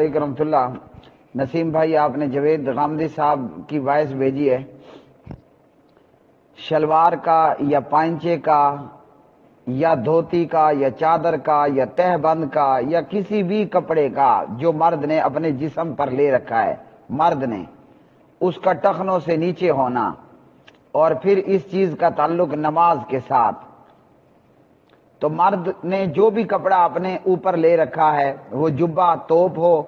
علیکم رحمۃ اللہ۔ نسیم بھائی، آپ نے جوید غامدی صاحب کی وائس بھیجی ہے، شلوار کا یا پائنچے کا یا دھوتی کا یا چادر کا یا تہ بند کا یا کسی بھی کپڑے کا جو مرد نے اپنے جسم پر لے رکھا ہے، مرد نے اس کا ٹخنوں سے نیچے ہونا، اور پھر اس چیز کا تعلق نماز کے ساتھ، تو مرد نے جو بھی کپڑا اپنے اوپر لے رکھا ہے، وہ جبہ توپ ہو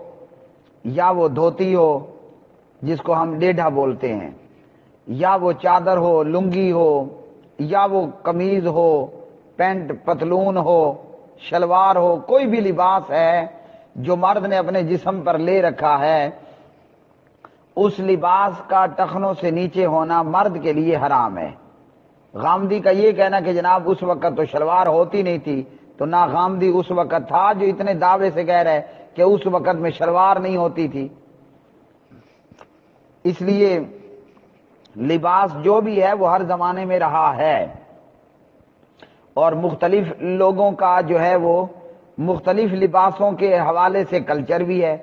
یا وہ دھوتی ہو جس کو ہم ڈیڈھا بولتے ہیں، یا وہ چادر ہو، لنگی ہو، یا وہ قمیض ہو، پینٹ پتلون ہو، شلوار ہو، کوئی بھی لباس ہے جو مرد نے اپنے جسم پر لے رکھا ہے، اس لباس کا ٹخنوں سے نیچے ہونا مرد کے لیے حرام ہے۔ غامدی کا یہ کہنا کہ جناب اس وقت تو شلوار ہوتی نہیں تھی، تو نہ غامدی اس وقت تھا جو اتنے دعوے سے کہہ رہے کہ اس وقت میں شلوار نہیں ہوتی تھی۔ اس لیے لباس جو بھی ہے وہ ہر زمانے میں رہا ہے، اور مختلف لوگوں کا جو ہے وہ مختلف لباسوں کے حوالے سے کلچر بھی ہے،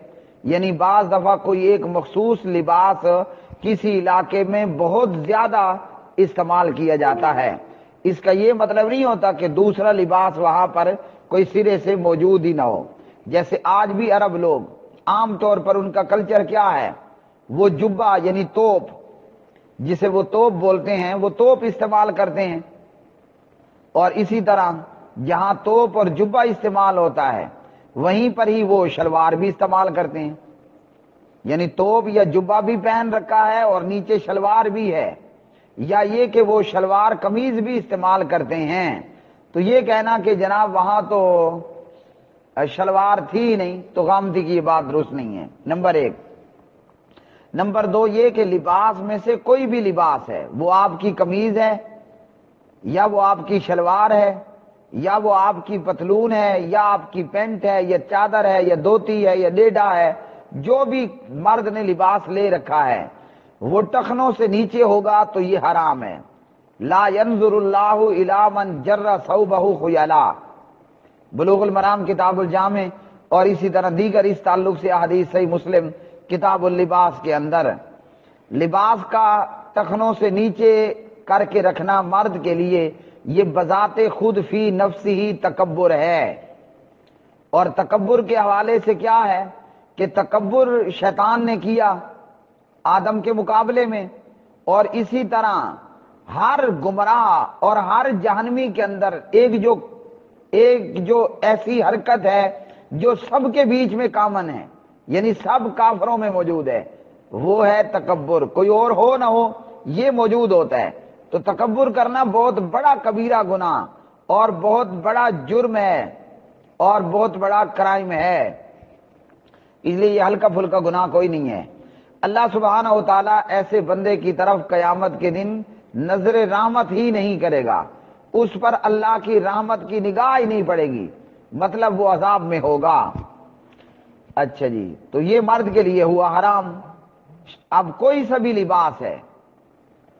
یعنی بعض دفعہ کوئی ایک مخصوص لباس کسی علاقے میں بہت زیادہ استعمال کیا جاتا ہے، اس کا یہ مطلب نہیں ہوتا کہ دوسرا لباس وہاں پر کوئی سرے سے موجود ہی نہ ہو۔ جیسے آج بھی عرب لوگ عام طور پر ان کا کلچر کیا ہے، وہ جبہ یعنی توپ، جسے وہ توپ بولتے ہیں، وہ توپ استعمال کرتے ہیں، اور اسی طرح جہاں توپ اور جبہ استعمال ہوتا ہے وہیں پر ہی وہ شلوار بھی استعمال کرتے ہیں، یعنی توپ یا جبہ بھی پہن رکھا ہے اور نیچے شلوار بھی ہے، یا یہ کہ وہ شلوار قمیض بھی استعمال کرتے ہیں، تو یہ کہنا کہ جناب وہاں تو شلوار تھی ہی نہیں، تو غامدی کی یہ بات درست نہیں ہے، نمبر ایک۔ نمبر دو یہ کہ لباس میں سے کوئی بھی لباس ہے، وہ آپ کی قمیض ہے یا وہ آپ کی شلوار ہے یا وہ آپ کی پتلون ہے یا آپ کی پینٹ ہے یا چادر ہے یا دھوتی ہے یا ڈیڈا ہے، جو بھی مرد نے لباس لے رکھا ہے وہ ٹخنوں سے نیچے ہوگا تو یہ حرام ہے۔ لا ينظر اللہ الی من جر ثوبہ خیلا، بلوغ المرام کتاب الجامع، اور اسی طرح دیگر اس تعلق سے احادیث صحیح مسلم کتاب اللباس کے اندر، لباس کا ٹخنوں سے نیچے کر کے رکھنا مرد کے لیے یہ بذات خود فی نفس ہی تکبر ہے، اور تکبر کے حوالے سے کیا ہے کہ تکبر شیطان نے کیا آدم کے مقابلے میں، اور اسی طرح ہر گمراہ اور ہر جہنمی کے اندر ایک جو ایسی حرکت ہے جو سب کے بیچ میں کامن ہے، یعنی سب کافروں میں موجود ہے، وہ ہے تکبر، کوئی اور ہو نہ ہو یہ موجود ہوتا ہے۔ تو تکبر کرنا بہت بڑا کبیرہ گناہ اور بہت بڑا جرم ہے اور بہت بڑا کرائم ہے، اس لیے یہ ہلکا پھلکا گناہ کوئی نہیں ہے۔ اللہ سبحانہ و تعالیٰ ایسے بندے کی طرف قیامت کے دن نظر رحمت ہی نہیں کرے گا، اس پر اللہ کی رحمت کی نگاہ ہی نہیں پڑے گی، مطلب وہ عذاب میں ہوگا۔ اچھا جی، تو یہ مرد کے لیے ہوا حرام۔ اب کوئی سا بھی لباس ہے،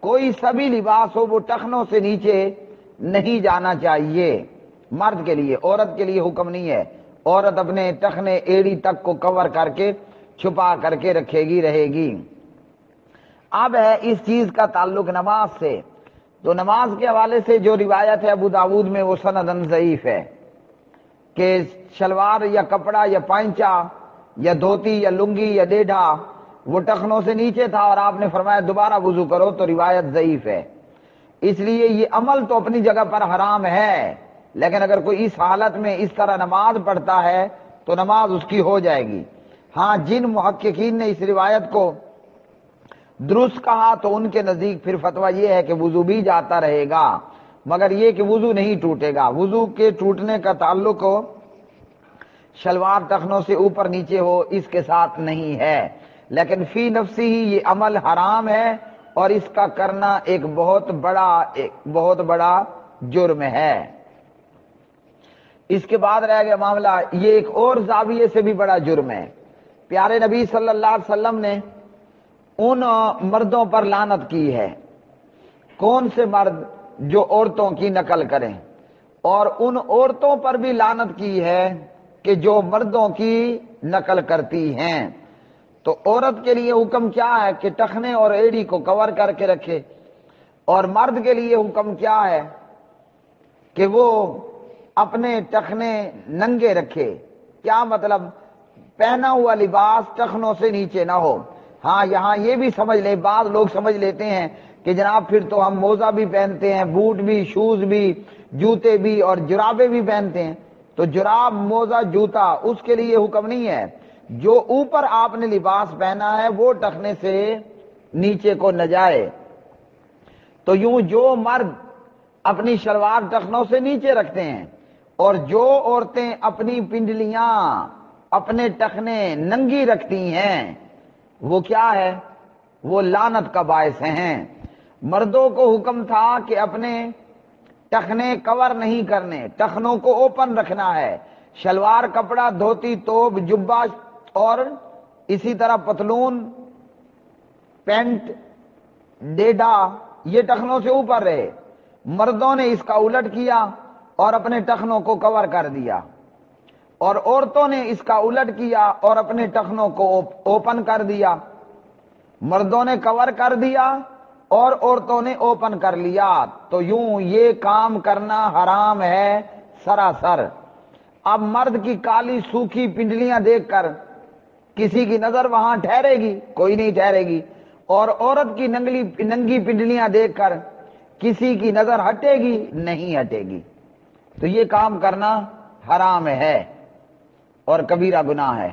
کوئی سا بھی لباس ہو، وہ ٹخنوں سے نیچے نہیں جانا چاہیے مرد کے لیے، عورت کے لیے حکم نہیں ہے، عورت اپنے ٹخنے ایڑی تک کو کور کر کے چھپا کر کے رہے گی۔ اب ہے اس چیز کا تعلق نماز سے، تو نماز کے حوالے سے جو روایت ہے ابو داود میں وہ سندن ضعیف ہے کہ شلوار یا کپڑا یا پائنچا یا دھوتی یا لنگی یا ڈیڈھا وہ ٹخنوں سے نیچے تھا اور آپ نے فرمایا دوبارہ وضو کرو، تو روایت ضعیف ہے۔ اس لیے یہ عمل تو اپنی جگہ پر حرام ہے، لیکن اگر کوئی اس حالت میں اس طرح نماز پڑھتا ہے تو نماز اس کی ہو جائے گی۔ ہاں، جن محققین نے اس روایت کو درست کہا تو ان کے نزدیک پھر فتویٰ یہ ہے کہ وضو بھی جاتا رہے گا، مگر یہ کہ وضو نہیں ٹوٹے گا۔ وضو کے ٹوٹنے کا تعلق ہو شلوار ٹخنوں سے اوپر نیچے ہو اس کے ساتھ نہیں ہے، لیکن فی نفسی ہی یہ عمل حرام ہے اور اس کا کرنا ایک بہت بڑا جرم ہے۔ اس کے بعد رہ گیا معاملہ، یہ ایک اور زاویے سے بھی بڑا جرم ہے۔ پیارے نبی صلی اللہ علیہ وسلم نے ان مردوں پر لعنت کی ہے، کون سے مرد جو عورتوں کی نقل کریں، اور ان عورتوں پر بھی لعنت کی ہے کہ جو مردوں کی نقل کرتی ہیں۔ تو عورت کے لیے حکم کیا ہے کہ ٹخنے اور ایڑی کو کور کر کے رکھے، اور مرد کے لیے حکم کیا ہے کہ وہ اپنے ٹخنے ننگے رکھے۔ کیا مطلب؟ پہنا ہوا لباس ٹخنوں سے نیچے نہ ہو۔ ہاں یہاں یہ بھی سمجھ لیں، بعض لوگ سمجھ لیتے ہیں کہ جناب پھر تو ہم موزہ بھی پہنتے ہیں، بوٹ بھی، شوز بھی، جوتے بھی اور جرابیں بھی پہنتے ہیں، تو جراب، موزہ، جوتا اس کے لیے حکم نہیں ہے۔ جو اوپر آپ نے لباس پہنا ہے وہ ٹخنے سے نیچے کو نہ جائے۔ تو یوں جو مرد اپنی شلوار ٹخنوں سے نیچے رکھتے ہیں اور جو عورتیں اپنی پنڈلیاں، اپنے ٹخنے ننگی رکھتی ہیں، وہ کیا ہے؟ وہ لعنت کا باعث ہیں۔ مردوں کو حکم تھا کہ اپنے ٹخنے کور نہیں کرنے، ٹخنوں کو اوپن رکھنا ہے۔ شلوار، کپڑا، دھوتی، توب، جبہ اور اسی طرح پتلون، پینٹ، ڈیڈا، یہ ٹخنوں سے اوپر رہے۔ مردوں نے اس کا الٹ کیا اور اپنے ٹخنوں کو کور کر دیا، اور عورتوں نے اس کا الٹ کیا اور اپنے ٹخنوں کو اوپن کر دیا۔ مردوں نے کور کر دیا اور عورتوں نے اوپن کر لیا، تو یوں یہ کام کرنا حرام ہے سراسر۔ اب مرد کی کالی سوکھی پنڈلیاں دیکھ کر کسی کی نظر وہاں ٹھہرے گی؟ کوئی نہیں ٹھہرے گی۔ اور عورت کی ننگی پنڈلیاں دیکھ کر کسی کی نظر ہٹے گی؟ نہیں ہٹے گی۔ تو یہ کام کرنا حرام ہے اور کبیرہ گناہ ہے۔